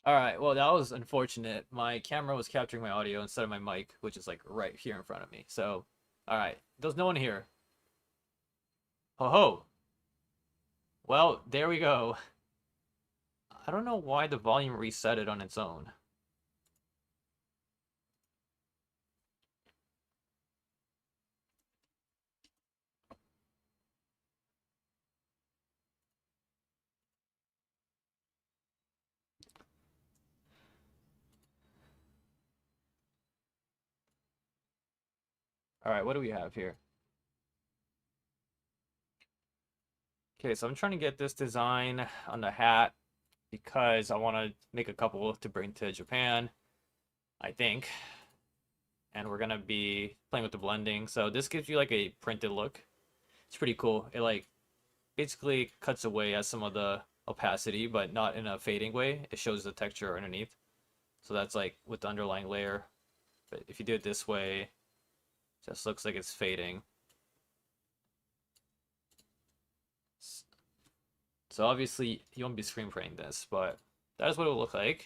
All right, well, that was unfortunate. My camera was capturing my audio instead of my mic, which is like right here in front of me. So, all right, there's no one here. Ho ho. Well, there we go. I don't know why the volume reset it on its own. All right, what do we have here? Okay, so I'm trying to get this design on the hat because I want to make a couple to bring to Japan, I think. And we're gonna be playing with the blending. So this gives you like a printed look. It's pretty cool. It like basically cuts away at some of the opacity, but not in a fading way. It shows the texture underneath. So that's like with the underlying layer. But if you do it this way, it just looks like it's fading. So obviously you won't be screen printing this, but that is what it will look like.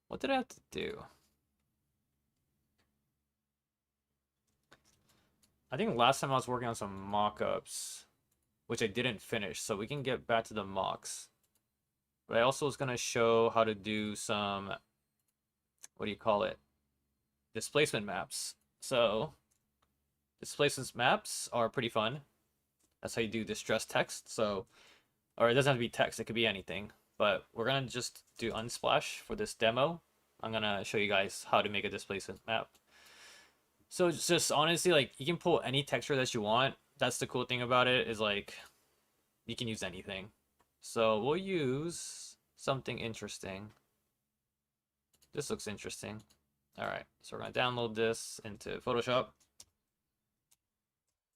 What did I have to do? I think last time I was working on some mock-ups, which I didn't finish, so we can get back to the mocks. But I also was going to show how to do some, what do you call it? Displacement maps. So displacement maps are pretty fun. That's how you do distress text. So, or it doesn't have to be text, it could be anything. But we're gonna just do Unsplash for this demo. I'm gonna show you guys how to make a displacement map. So it's just honestly, like, you can pull any texture that you want. That's the cool thing about it, is like you can use anything. So we'll use something interesting. This looks interesting. All right, so we're gonna download this into Photoshop.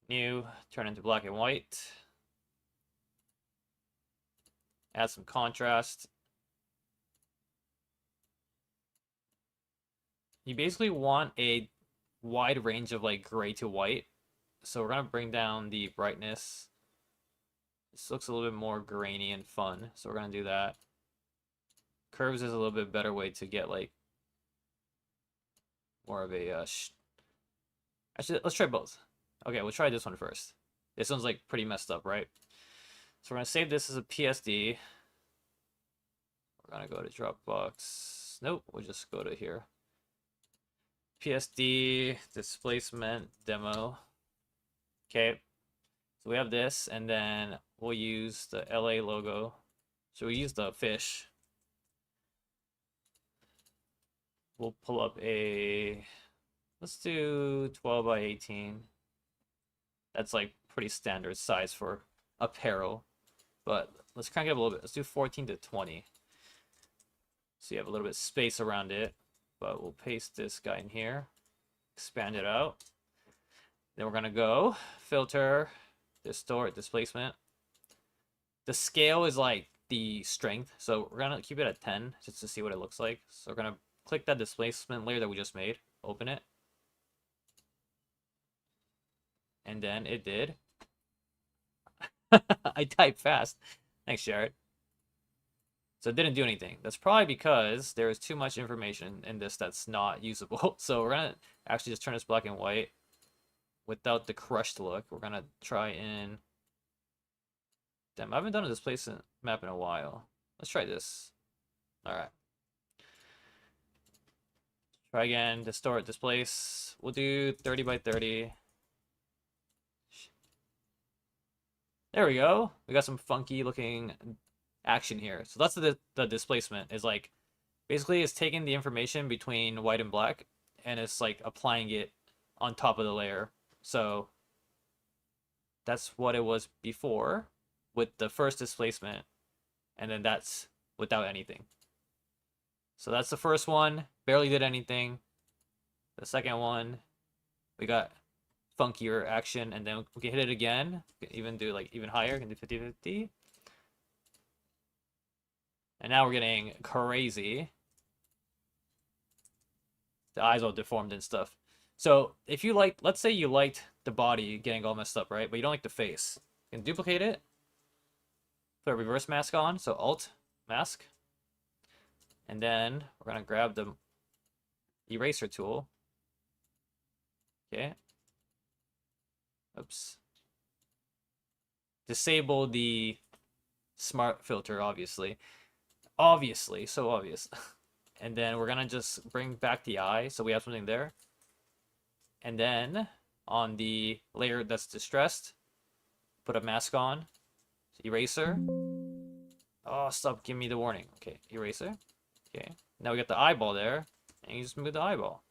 New, turn into black and white. Add some contrast. You basically want a wide range of like gray to white. So we're gonna bring down the brightness. This looks a little bit more grainy and fun. So we're gonna do that. Curves is a little bit better way to get like more of a actually, let's try both. Okay, we'll try this one first. This one's like pretty messed up, right? So we're gonna save this as a PSD. We're gonna go to Dropbox. Nope, we'll just go to here. PSD displacement demo. Okay, so we have this, and then we'll use the LA logo. So we use the fish. We'll pull up a, let's do 12 by 18. That's like pretty standard size for apparel. But let's crank it up a little bit. Let's do 14 to 20. So you have a little bit of space around it. But we'll paste this guy in here. Expand it out. Then we're gonna go filter, distort, displacement. The scale is like the strength, so we're gonna keep it at 10 just to see what it looks like. So we're gonna click that displacement layer that we just made, open it, and then it did. I typed fast. Thanks, Jared. So it didn't do anything. That's probably because there is too much information in this that's not usable. So we're gonna actually just turn this black and white without the crushed look. We're gonna try and, damn, I haven't done a displacement map in a while. Let's try this. All right. Try again, distort, displace. We'll do 30 by 30. There we go. We got some funky looking action here. So that's the displacement, is like, basically it's taking the information between white and black and it's like applying it on top of the layer. So that's what it was before with the first displacement, and then that's without anything. So that's the first one, barely did anything. The second one, we got funkier action, and then we can hit it again, even do like even higher, can do 50-50. And now we're getting crazy. The eyes all deformed and stuff. So if you like, let's say you liked the body getting all messed up, right? But you don't like the face. You can duplicate it, put a reverse mask on, so Alt, mask. And then we're gonna grab the eraser tool. Okay. Oops. Disable the smart filter, obviously. Obviously, so obvious. And then we're gonna just bring back the eye so we have something there. And then on the layer that's distressed, put a mask on. Eraser. Oh, stop giving me the warning. Okay, eraser. Okay. Now we got the eyeball there. And you just move the eyeball.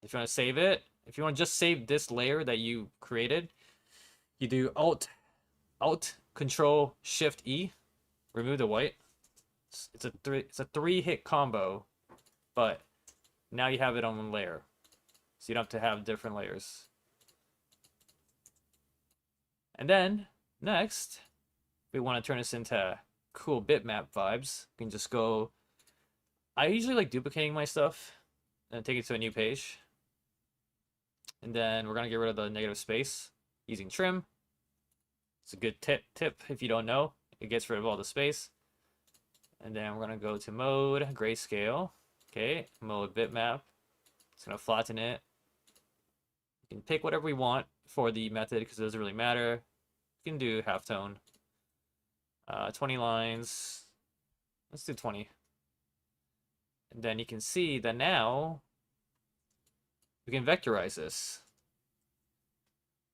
If you want to save it, if you want to just save this layer that you created, you do Alt Control Shift E, remove the white. It's a three hit combo, but now you have it on one layer, so you don't have to have different layers. And then next, we want to turn this into cool bitmap vibes. We can just go. I usually like duplicating my stuff and take it to a new page. And then we're gonna get rid of the negative space using trim. It's a good tip if you don't know. It gets rid of all the space. And then we're gonna go to mode, grayscale. Okay, mode bitmap. It's gonna flatten it. You can pick whatever we want for the method because it doesn't really matter. You can do halftone. 20 lines. Let's do 20. And then you can see that now we can vectorize this.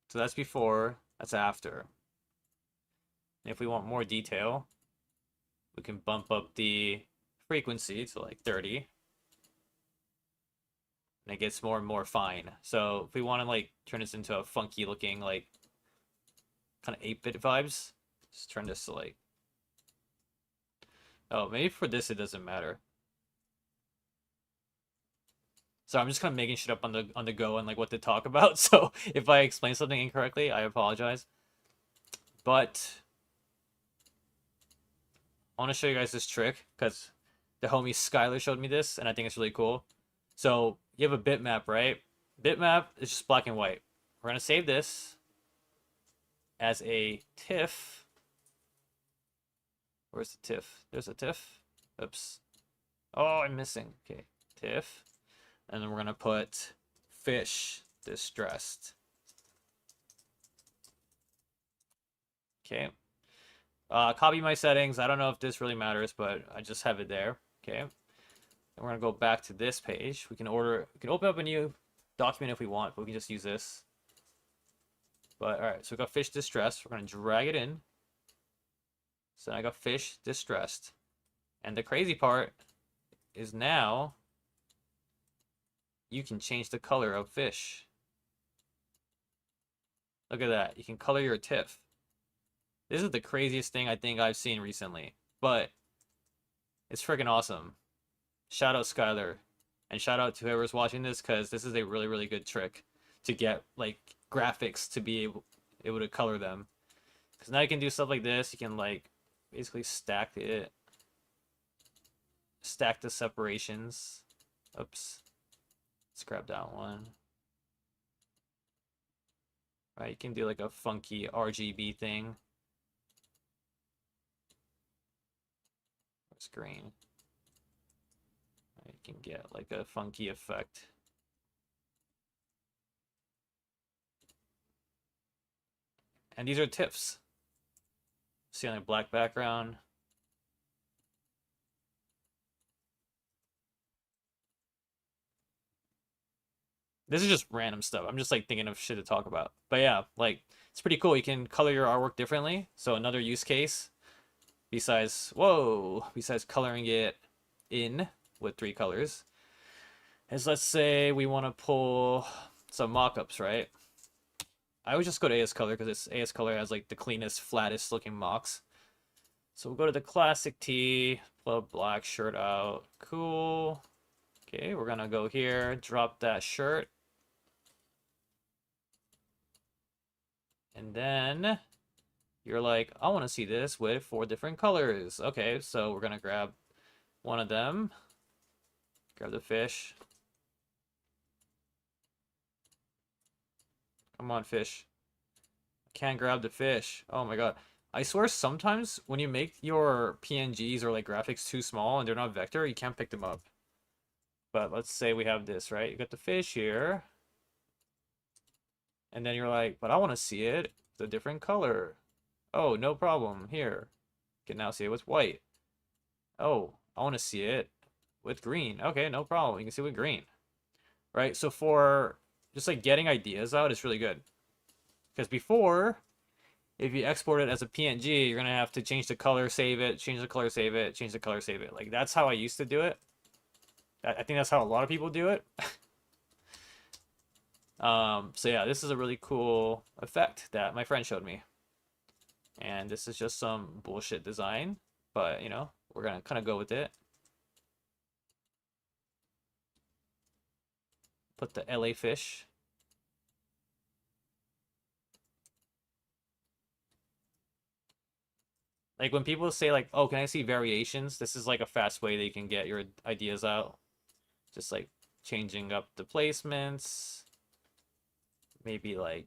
So that's before, that's after. And if we want more detail, we can bump up the frequency to like 30. And it gets more and more fine. So if we want to like turn this into a funky looking like kind of 8-bit vibes, just turn this to like, oh, maybe for this it doesn't matter. So I'm just kind of making shit up on the go and like what to talk about. So if I explain something incorrectly, I apologize. But I want to show you guys this trick because the homie Skylar showed me this and I think it's really cool. So you have a bitmap, right? Bitmap is just black and white. We're gonna save this as a TIFF. Where's the TIFF? There's a TIFF. Oops. Oh, I'm missing. Okay, TIFF. And then we're gonna put fish distressed. Okay. Copy my settings. I don't know if this really matters, but I just have it there. Okay. And we're gonna go back to this page. We can open up a new document if we want, but we can just use this. But all right, so we got fish distressed. We're gonna drag it in. So I got fish distressed. And the crazy part is now you can change the color of fish. Look at that. You can color your TIFF. This is the craziest thing I think I've seen recently, but it's freaking awesome. Shout out Skylar, and shout out to whoever's watching this because this is a really, really good trick to get like graphics to be able to color them. Because now you can do stuff like this. You can like basically stack the separations. Oops. Let's grab that one. Right, you can do like a funky RGB thing. Where's green? You can get like a funky effect. And these are TIFFs. See on a black background. This is just random stuff. I'm just like thinking of shit to talk about. But yeah, like it's pretty cool. You can color your artwork differently. So another use case besides coloring it in with 3 colors is, let's say we want to pull some mockups, right? I would just go to AS Color because AS Color has like the cleanest, flattest looking mocks. So we'll go to the classic tee, pull a black shirt out. Cool. Okay, we're gonna go here, drop that shirt. And then you're like, I want to see this with 4 different colors. Okay, so we're gonna grab one of them. Grab the fish. Come on, fish. I can't grab the fish. Oh my god. I swear sometimes when you make your PNGs or like graphics too small and they're not vector, you can't pick them up. But let's say we have this, right? You got the fish here. And then you're like, but I want to see it. It's a different color. Oh, no problem. Here. You can now see it with white. Oh, I want to see it with green. Okay, no problem. You can see it with green. Right? So for just like getting ideas out, it's really good. Because before, if you export it as a PNG, you're gonna have to change the color, save it, change the color, save it, change the color, save it. Like that's how I used to do it. I think that's how a lot of people do it. So yeah, this is a really cool effect that my friend showed me. And this is just some bullshit design, but you know, we're gonna kind of go with it. Put the LA fish. Like when people say like, "Oh, can I see variations?" This is like a fast way that you can get your ideas out. Just like changing up the placements, maybe like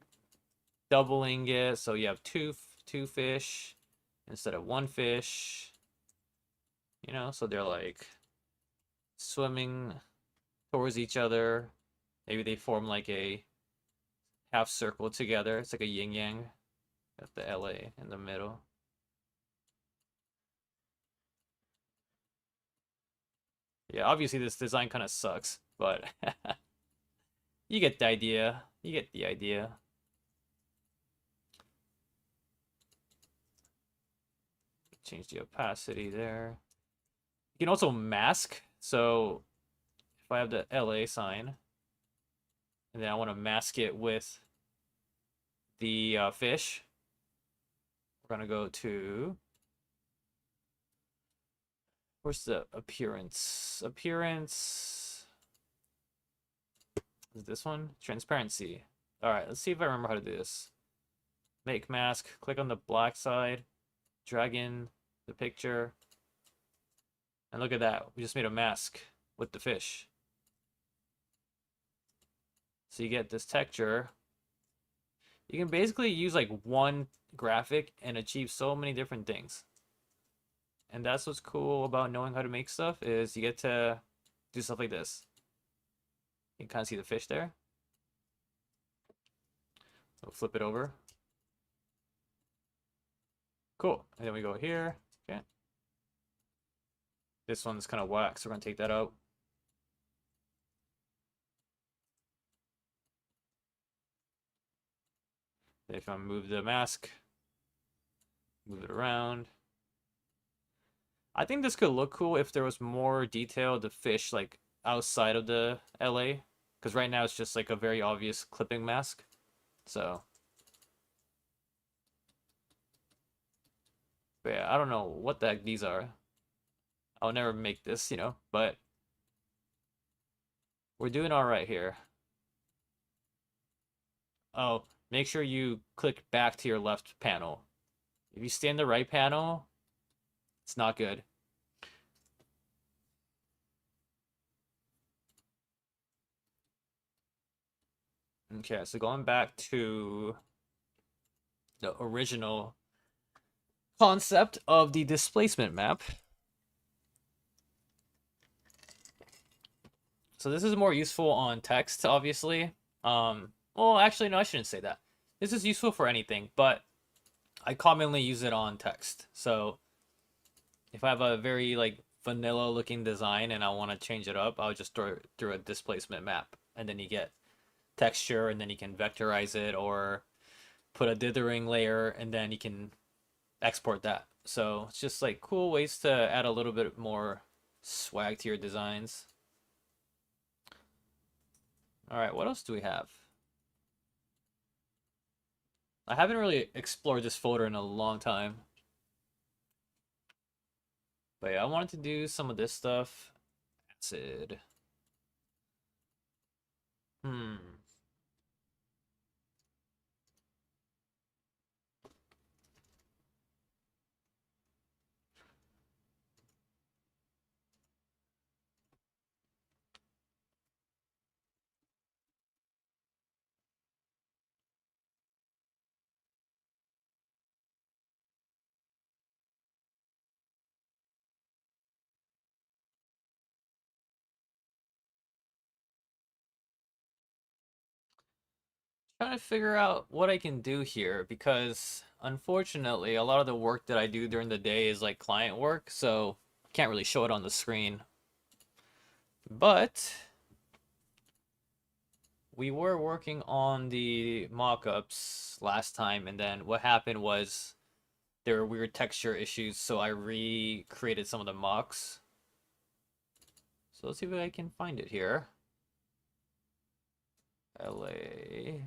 doubling it so you have two fish instead of one fish. You know, so they're like swimming towards each other. Maybe they form like a half circle together. It's like a yin yang. Got the LA in the middle. Yeah, obviously this design kind of sucks, but you get the idea. You get the idea. Change the opacity there. You can also mask. So if I have the LA sign, and then I want to mask it with the fish, we're gonna go to, where's the appearance? Appearance is this one? Transparency. All right, let's see if I remember how to do this. Make mask. Click on the black side. Drag in the picture. And look at that. We just made a mask with the fish. So you get this texture. You can basically use like one graphic and achieve so many different things. And that's what's cool about knowing how to make stuff is you get to do stuff like this. You can kind of see the fish there. We'll flip it over. Cool. And then we go here. Okay. This one's kind of whack, so we're gonna take that out. If I move the mask, move it around. I think this could look cool if there was more detail, the fish like outside of the LA. Because right now it's just like a very obvious clipping mask. So. But yeah, I don't know what the heck these are. I'll never make this, you know, but we're doing all right here. Oh, make sure you click back to your left panel. If you stay in the right panel, it's not good. Okay, so going back to the original concept of the displacement map. So this is more useful on text, obviously. Well, actually, no, I shouldn't say that. This is useful for anything, but I commonly use it on text. So if I have a very like vanilla looking design and I want to change it up, I'll just throw it through a displacement map, and then you get texture, and then you can vectorize it or put a dithering layer, and then you can export that. So it's just like cool ways to add a little bit more swag to your designs. All right, what else do we have? I haven't really explored this folder in a long time. But yeah, I wanted to do some of this stuff. Acid. Hmm. Trying to figure out what I can do here because unfortunately a lot of the work that I do during the day is like client work, so can't really show it on the screen. But we were working on the mockups last time, and then what happened was there were weird texture issues, so I recreated some of the mocks. So let's see if I can find it here. LA.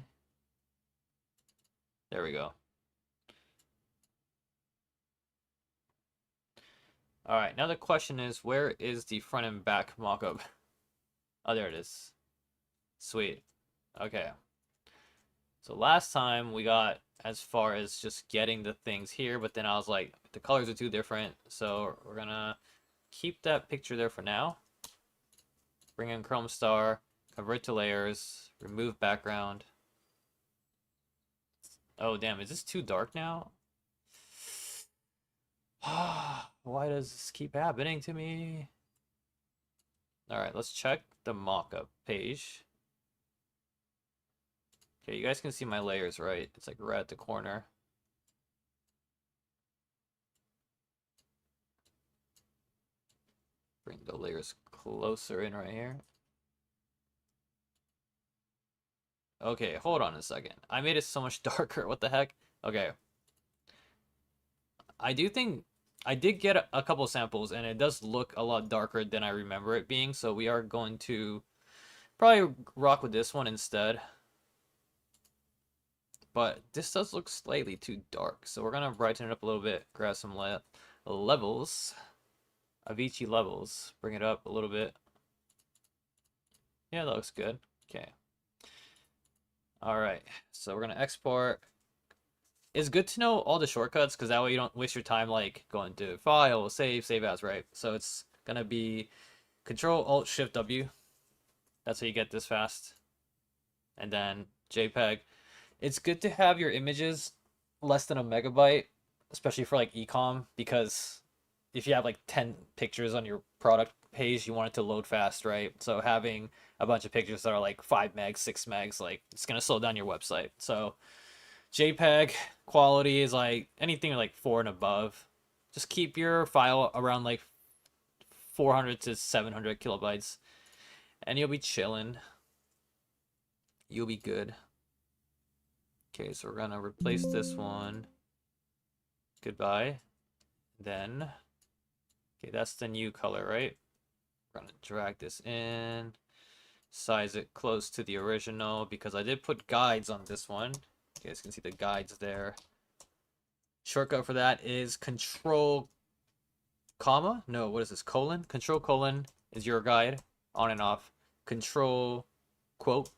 There we go. All right, now the question is, where is the front and back mockup? Oh, there it is. Sweet. Okay. So last time we got as far as just getting the things here, but then I was like, the colors are too different, so we're gonna keep that picture there for now. Bring in Chrome Star, convert to layers, remove background. Oh, damn, is this too dark now? Why does this keep happening to me? All right, let's check the mockup page. Okay, you guys can see my layers, right? It's like right at the corner. Bring the layers closer in right here. Okay, hold on a second. I made it so much darker. What the heck? Okay. I do think I did get a couple samples, and it does look a lot darker than I remember it being, so we are going to probably rock with this one instead. But this does look slightly too dark, so we're gonna brighten it up a little bit, grab some levels, Avicii levels, bring it up a little bit. Yeah, that looks good. Okay. All right, so we're gonna export. It's good to know all the shortcuts because that way you don't waste your time like going to file, save as, right? So it's gonna be Control Alt Shift W. That's how you get this fast. And then JPEG. It's good to have your images less than a megabyte, especially for like ecom, because if you have like 10 pictures on your product page, you want it to load fast, right? So having a bunch of pictures that are like 5 megs, 6 megs, like it's gonna slow down your website. So JPEG quality is like anything like 4 and above. Just keep your file around like 400 to 700 kilobytes, and you'll be chilling. You'll be good. Okay, so we're gonna replace this one. Goodbye. Then, okay, that's the new color, right? We're gonna drag this in, size it close to the original because I did put guides on this one. You guys can see the guides there. Shortcut for that is Control comma. No, what is this? Colon. Control colon is your guide, on and off. Control quote,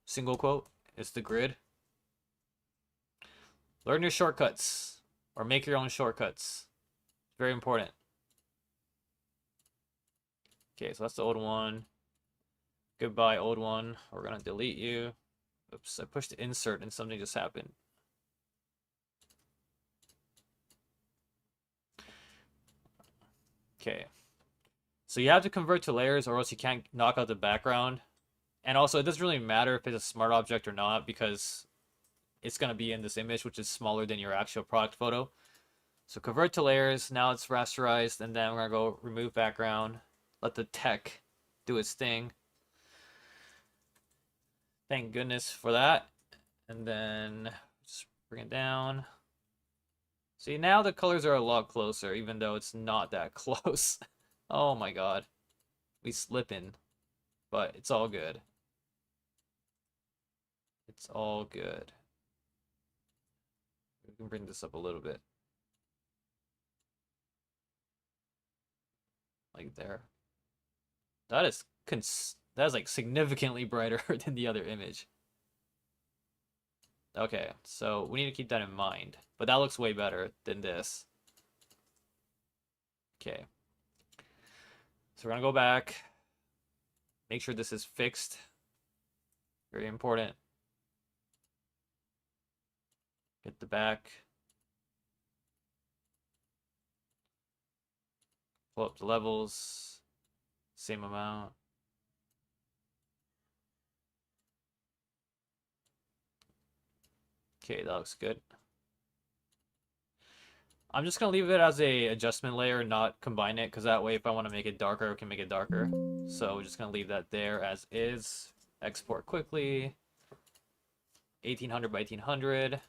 single quote is the grid. Learn your shortcuts or make your own shortcuts. Very important. Okay, so that's the old one. Goodbye, old one. We're gonna delete you. Oops, I pushed insert and something just happened. Okay. So you have to convert to layers or else you can't knock out the background. And also, it doesn't really matter if it's a smart object or not because it's going to be in this image, which is smaller than your actual product photo. So convert to layers. Now it's rasterized. And then we're going to go remove background. Let the tech do its thing. Thank goodness for that. And then just bring it down. See, now the colors are a lot closer, even though it's not that close. Oh my god. We slipping. But it's all good. It's all good. We can bring this up a little bit. Like there. That is like significantly brighter than the other image. Okay, so we need to keep that in mind. But that looks way better than this. Okay. So we're gonna go back. Make sure this is fixed. Very important. Get the back. Pull up the levels. Same amount. Okay, that looks good. I'm just gonna leave it as a adjustment layer, not combine it, because that way if I want to make it darker, I can make it darker. So we're just gonna leave that there as is. Export quickly. 1800 by 1800.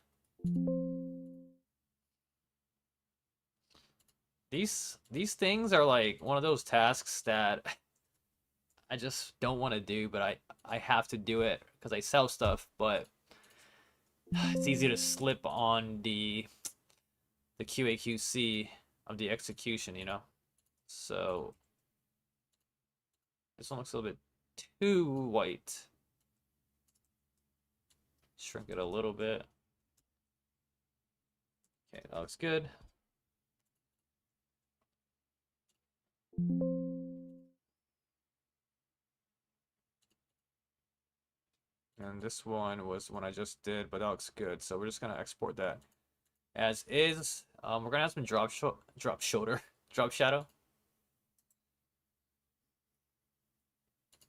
These things are like one of those tasks that I just don't want to do, but I have to do it because I sell stuff, but it's easy to slip on the QAQC of the execution, you know? So this one looks a little bit too white. Shrink it a little bit. Okay, that looks good. And this one was one I just did, but that looks good. So we're just gonna export that as is. We're gonna have some drop shoulder, drop shadow.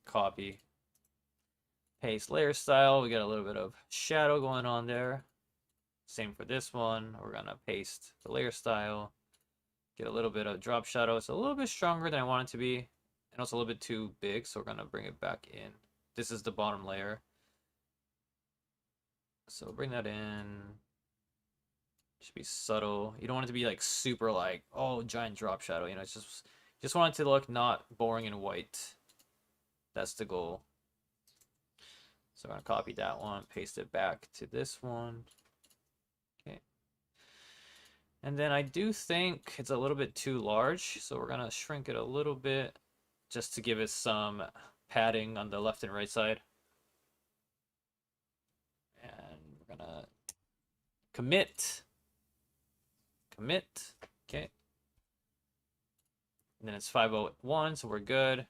Copy. Paste layer style. We got a little bit of shadow going on there. Same for this one. We're gonna paste the layer style. Get a little bit of drop shadow. It's a little bit stronger than I want it to be. And also a little bit too big, so we're gonna bring it back in. This is the bottom layer. So bring that in. Should be subtle. You don't want it to be like super like, oh, giant drop shadow. You know, it's just want it to look not boring and white. That's the goal. So I'm gonna copy that one, paste it back to this one. Okay. And then I do think it's a little bit too large, so we're gonna shrink it a little bit just to give it some padding on the left and right side. And we're gonna commit. Commit. Okay. And then it's 501, so we're good.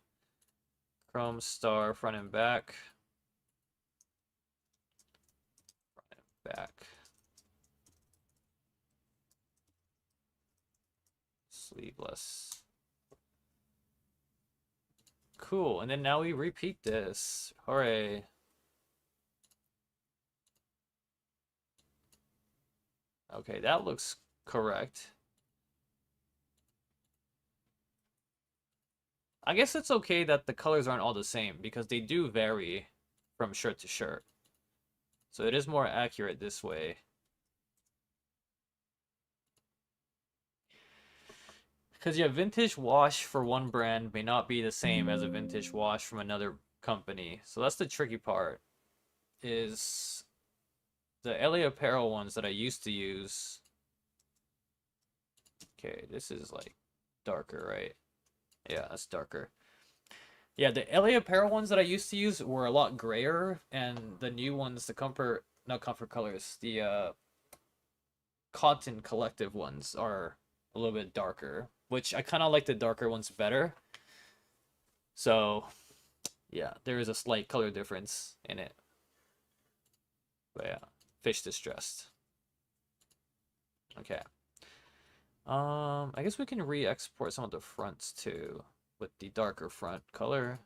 Chrome star front and back. Front and back. Sleeveless. Cool. And then now we repeat this. Hooray. Okay, that looks correct. I guess it's okay that the colors aren't all the same because they do vary from shirt to shirt. So it is more accurate this way. Because yeah, vintage wash for one brand may not be the same as a vintage wash from another company. So that's the tricky part, is the LA Apparel ones that I used to use. Okay, this is like darker, right? Yeah, that's darker. Yeah, the LA Apparel ones that I used to use were a lot grayer, and the new ones, the not Comfort Colors, the Cotton Collective ones are a little bit darker, which I kind of like the darker ones better. So, yeah, there is a slight color difference in it. But yeah, fish distressed. Okay. I guess we can re-export some of the fronts too with the darker front color.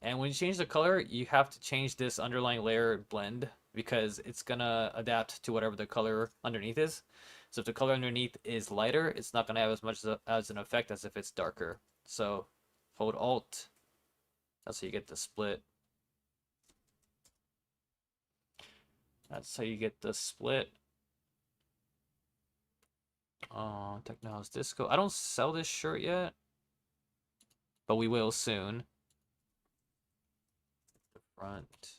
And when you change the color, you have to change this underlying layer blend because it's gonna adapt to whatever the color underneath is. So if the color underneath is lighter, it's not gonna have as much as an effect as if it's darker. So hold Alt. That's how you get the split. That's how you get the split. Techno's Disco. I don't sell this shirt yet, but we will soon. The front.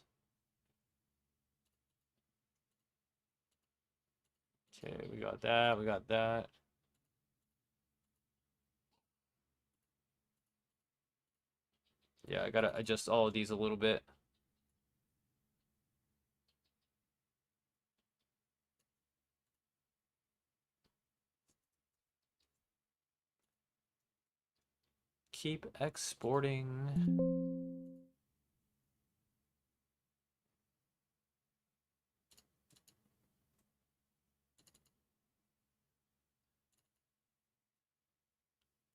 Okay, we got that. We got that. Yeah, I gotta adjust all of these a little bit. Keep exporting.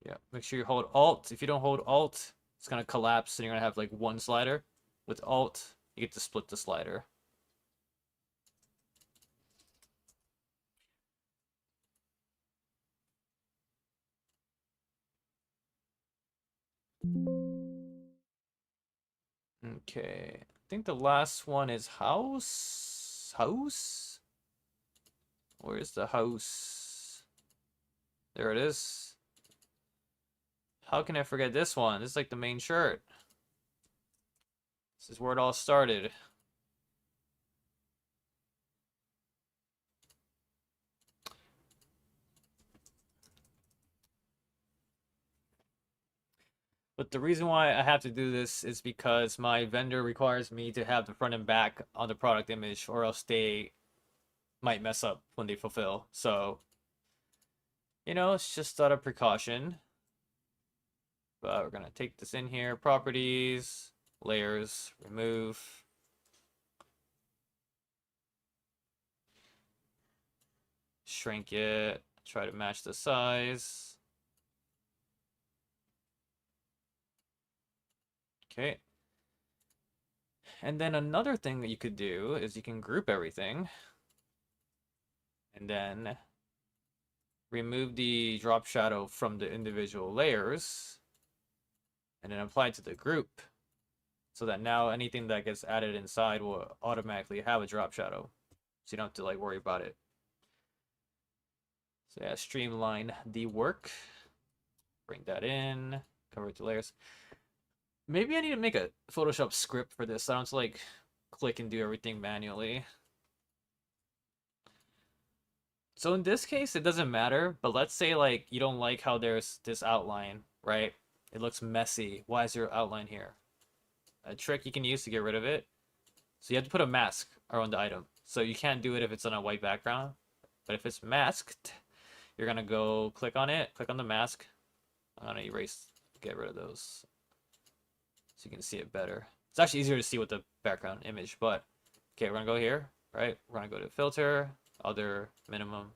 Yeah, make sure you hold Alt. If you don't hold Alt, it's gonna collapse and you're gonna have like one slider. With Alt, you get to split the slider. Okay, I think the last one is house. House? Where's the house? There it is. How can I forget this one? This is like the main shirt. This is where it all started. But the reason why I have to do this is because my vendor requires me to have the front and back on the product image, or else they might mess up when they fulfill. So, you know, it's just out of precaution. But we're gonna take this in here, properties, layers, remove. Shrink it, try to match the size. Okay. And then another thing that you could do is you can group everything. And then remove the drop shadow from the individual layers. And then apply it to the group. So that now anything that gets added inside will automatically have a drop shadow. So you don't have to like worry about it. So yeah, streamline the work. Bring that in. Cover it to layers. Maybe I need to make a Photoshop script for this. So I don't have to like click and do everything manually. So in this case, it doesn't matter. But let's say like you don't like how there's this outline, right? It looks messy. Why is there outline here? A trick you can use to get rid of it. So you have to put a mask around the item. So you can't do it if it's on a white background. But if it's masked, you're gonna go click on it, click on the mask. I'm gonna erase, get rid of those so you can see it better. It's actually easier to see with the background image, but okay, we're gonna go here, right? We're gonna go to filter, other, minimum.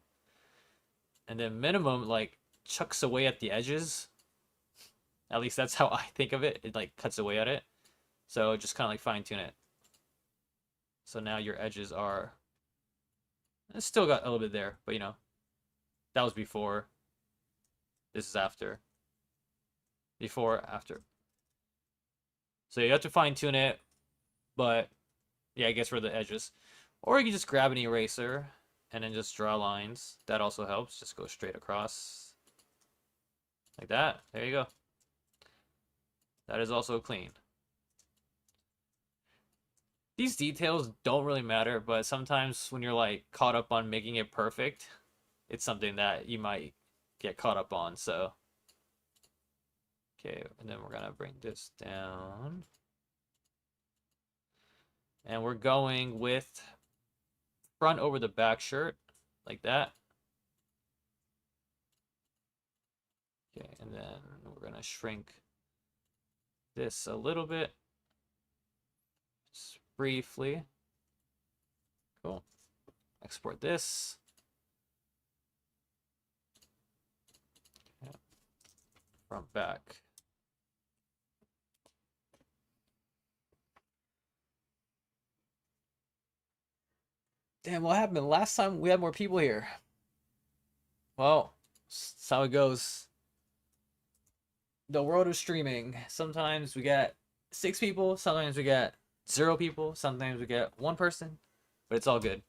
And then minimum like chucks away at the edges. At least that's how I think of it. It like cuts away at it. So just kind of like fine tune it. So now your edges are, it's still got a little bit there, but you know, that was before. This is after. Before, after. So you have to fine tune it, but yeah, I guess for the edges. Or you can just grab an eraser and then just draw lines. That also helps. Just go straight across. Like that. There you go. That is also clean. These details don't really matter, but sometimes when you're like caught up on making it perfect, it's something that you might get caught up on. So okay, and then we're gonna bring this down. And we're going with front over the back shirt, like that. Okay, and then we're gonna shrink this a little bit. Just briefly. Cool. Export this. Yeah. Front, back. Damn, what happened? Last time we had more people here. Well, that's how it goes. The world of streaming. Sometimes we get 6 people, sometimes we get 0 people, sometimes we get 1 person, but it's all good.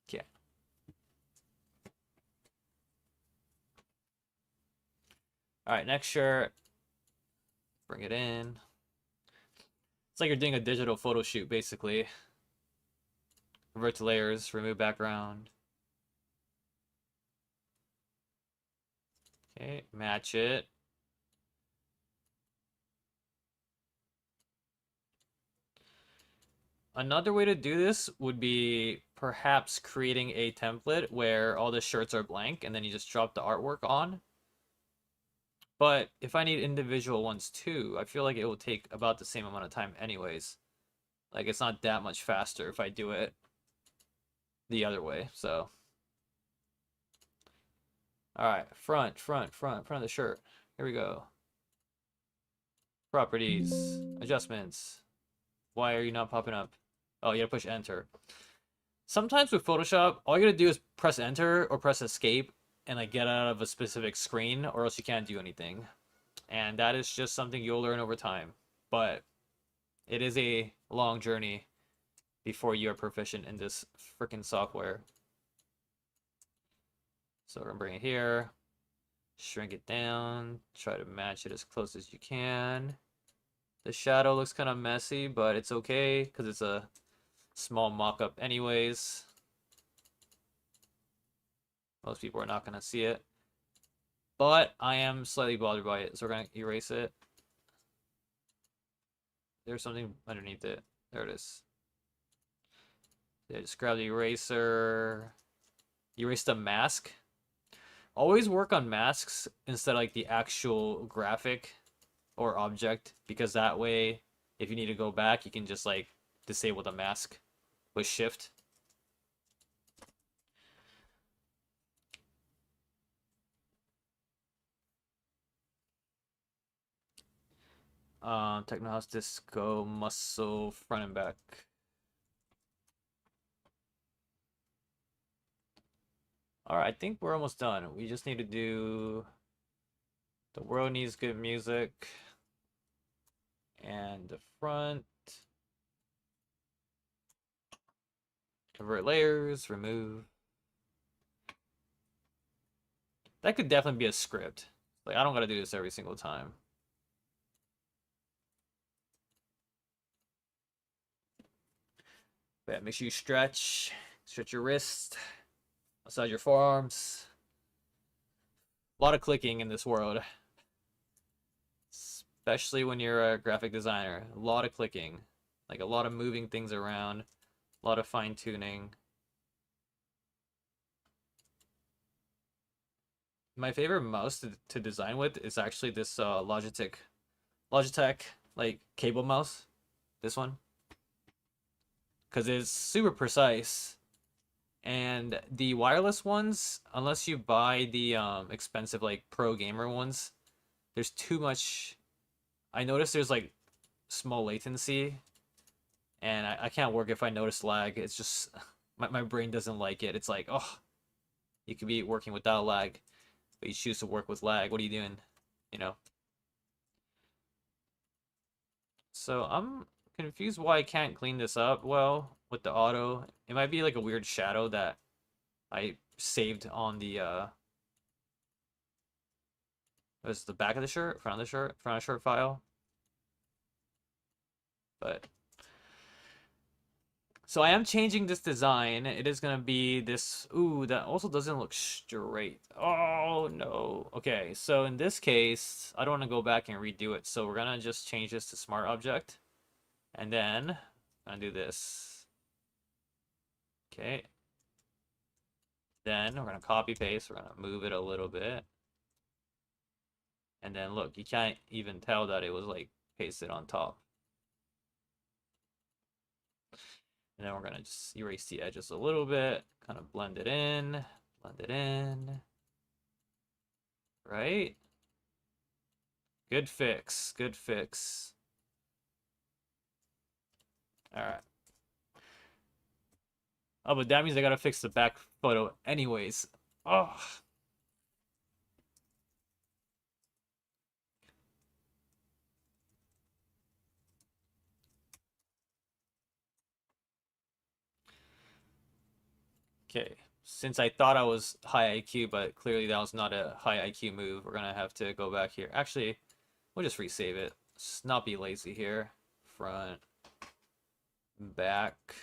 Yeah. All right, next shirt. Bring it in. It's like you're doing a digital photo shoot, basically. Revert to layers, remove background. Okay, match it. Another way to do this would be perhaps creating a template where all the shirts are blank and then you just drop the artwork on. But if I need individual ones too, I feel like it will take about the same amount of time anyways. Like it's not that much faster if I do it the other way, so. All right, front of the shirt. Here we go. Properties, adjustments. Why are you not popping up? Oh, you gotta push enter. Sometimes with Photoshop, all you gotta do is press enter or press escape and like get out of a specific screen, or else you can't do anything. And that is just something you'll learn over time. But it is a long journey before you are proficient in this freaking software. So we're gonna bring it here, shrink it down, try to match it as close as you can. The shadow looks kind of messy, but it's okay because it's a small mock-up anyways. Most people are not going to see it. But I am slightly bothered by it, so we're going to erase it. There's something underneath it. There it is. Yeah, just grab the eraser. Erase the mask. Always work on masks instead of like the actual graphic or object, because that way, if you need to go back, you can just like disable the mask with shift. Technohouse Disco Muscle front and back. Alright, I think we're almost done. We just need to do the world needs good music and the front. Convert layers, remove. That could definitely be a script. Like, I don't gotta do this every single time. But yeah, make sure you stretch your wrist, massage your forearms. A lot of clicking in this world, especially when you're a graphic designer. A lot of clicking, like a lot of moving things around, a lot of fine tuning. My favorite mouse to design with is actually this Logitech like cable mouse. This one, because it's super precise. And the wireless ones, unless you buy the expensive like pro gamer ones, there's too much. I noticed there's like small latency, and I can't work if I notice lag. It's just my brain doesn't like it. It's like, oh, you could be working without lag, but you choose to work with lag. What are you doing? You know? So I'm confused why I can't clean this up well with the auto. It might be like a weird shadow that I saved on the was the back of the shirt, front of the shirt, front of shirt file. But so I am changing this design. It is gonna be this. Ooh, that also doesn't look straight. Oh no. Okay, so in this case, I don't want to go back and redo it. So we're gonna just change this to smart object, and then I'm gonna do this. Okay. Then we're gonna copy paste. We're gonna move it a little bit, and then look, you can't even tell that it was like pasted on top. And then we're gonna just erase the edges a little bit, kind of blend it in, right? Good fix, good fix. All right. Oh, but that means I gotta fix the back photo anyways. Oh. Okay. Since I thought I was high IQ, but clearly that was not a high IQ move, we're gonna have to go back here. Actually, we'll just resave it. Let's not be lazy here. Front, back.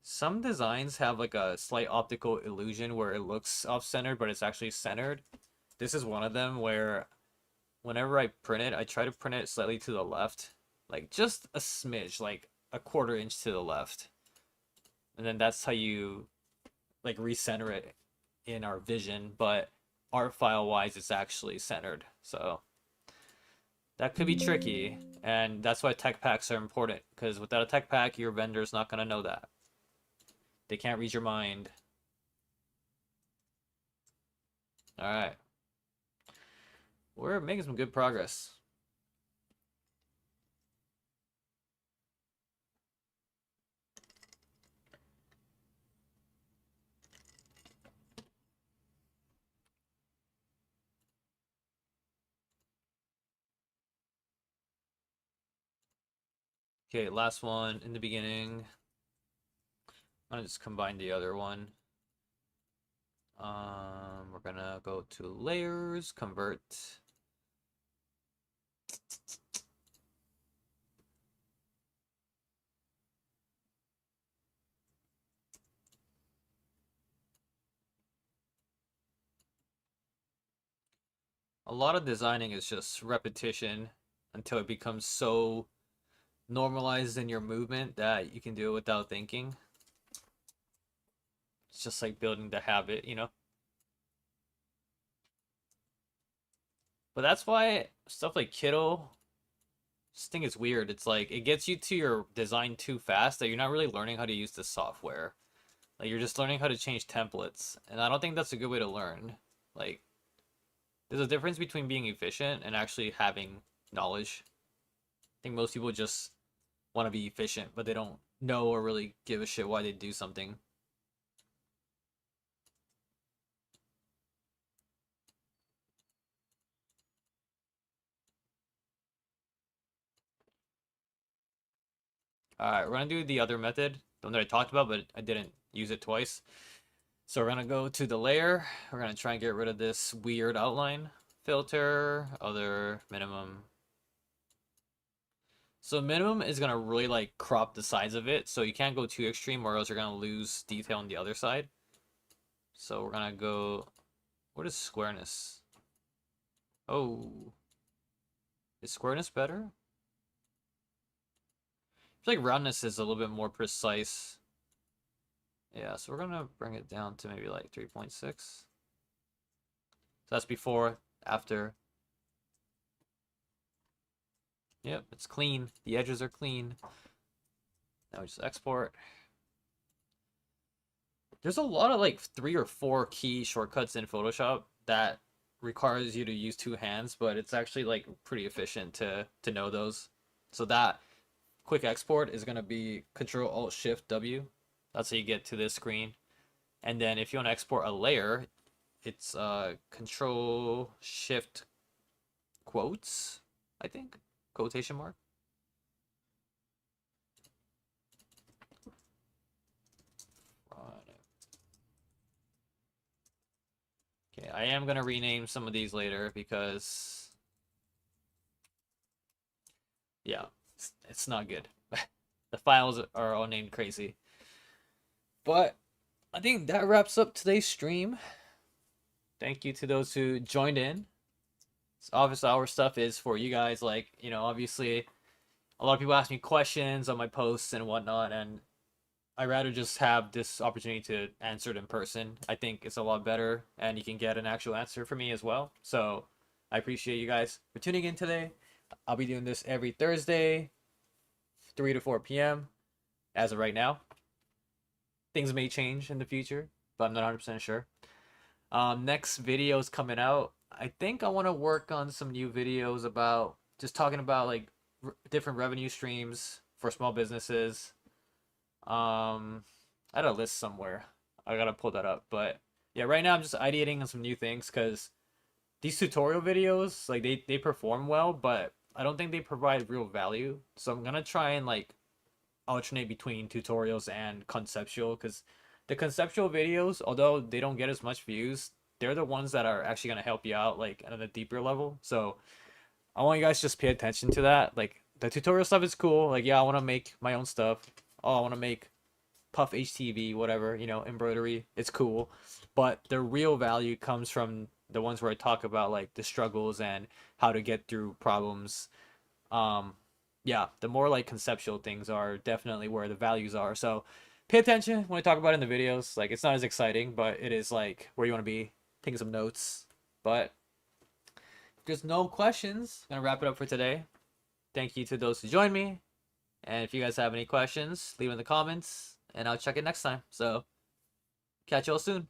Some designs have like a slight optical illusion where it looks off-centered, but it's actually centered. This is one of them where whenever I print it, I try to print it slightly to the left, like just a smidge, like a quarter inch to the left. And then that's how you like recenter it in our vision, but art file wise, it's actually centered. So that could be tricky. And that's why tech packs are important, because without a tech pack, your vendor's not going to know that. They can't read your mind. All right. We're making some good progress. Okay, last one in the beginning. I'm gonna just combine the other one. We're gonna go to layers, convert. A lot of designing is just repetition until it becomes so normalized in your movement that you can do it without thinking. It's just like building the habit, you know? But that's why stuff like Kiddle, this thing is weird. It's like it gets you to your design too fast that you're not really learning how to use the software. Like you're just learning how to change templates, and I don't think that's a good way to learn. Like there's a difference between being efficient and actually having knowledge. I think most people just want to be efficient, but they don't know or really give a shit why they do something. Alright, we're gonna do the other method, the one that I talked about, but I didn't use it twice. So we're gonna go to the layer. We're gonna try and get rid of this weird outline. Filter, other, minimum. So minimum is gonna really like crop the size of it, so you can't go too extreme or else you're gonna lose detail on the other side. So we're gonna go, what is squareness? Oh, is squareness better? I feel like roundness is a little bit more precise. Yeah, so we're gonna bring it down to maybe like 3.6. So that's before, after. Yep, it's clean. The edges are clean. Now we just export. There's a lot of like 3 or 4 key shortcuts in Photoshop that requires you to use 2 hands, but it's actually like pretty efficient to know those. So that quick export is gonna be Control Alt Shift W. That's how you get to this screen. And then if you want to export a layer, it's Control Shift quotes, I think, quotation mark. Okay, I am gonna rename some of these later because, yeah, it's not good. The files are all named crazy. But I think that wraps up today's stream. Thank you to those who joined in. This office hour stuff is for you guys. Like, you know, obviously, a lot of people ask me questions on my posts and whatnot, and I rather just have this opportunity to answer it in person. I think it's a lot better, and you can get an actual answer from me as well. So I appreciate you guys for tuning in today. I'll be doing this every Thursday, 3 to 4 p.m. as of right now. Things may change in the future, but I'm not 100% sure. Next video is coming out. I think I want to work on some new videos about just talking about like different revenue streams for small businesses. I had a list somewhere. I gotta pull that up. But yeah, right now I'm just ideating on some new things because these tutorial videos, like they perform well, but I don't think they provide real value. So I'm gonna try and like alternate between tutorials and conceptual because the conceptual videos, although they don't get as much views, they're the ones that are actually gonna help you out like at a deeper level. So I want you guys to just pay attention to that. Like the tutorial stuff is cool. Like yeah, I want to make my own stuff. Oh, I want to make puff HTV, whatever, you know, embroidery. It's cool. But the real value comes from the ones where I talk about like the struggles and how to get through problems. Um, yeah, the more like conceptual things are definitely where the values are. So pay attention when I talk about it in the videos. Like it's not as exciting, but it is like where you want to be, taking some notes. But if there's no questions, I'm gonna wrap it up for today. Thank you to those who joined me. And if you guys have any questions, leave in the comments and I'll check it next time. So catch you all soon.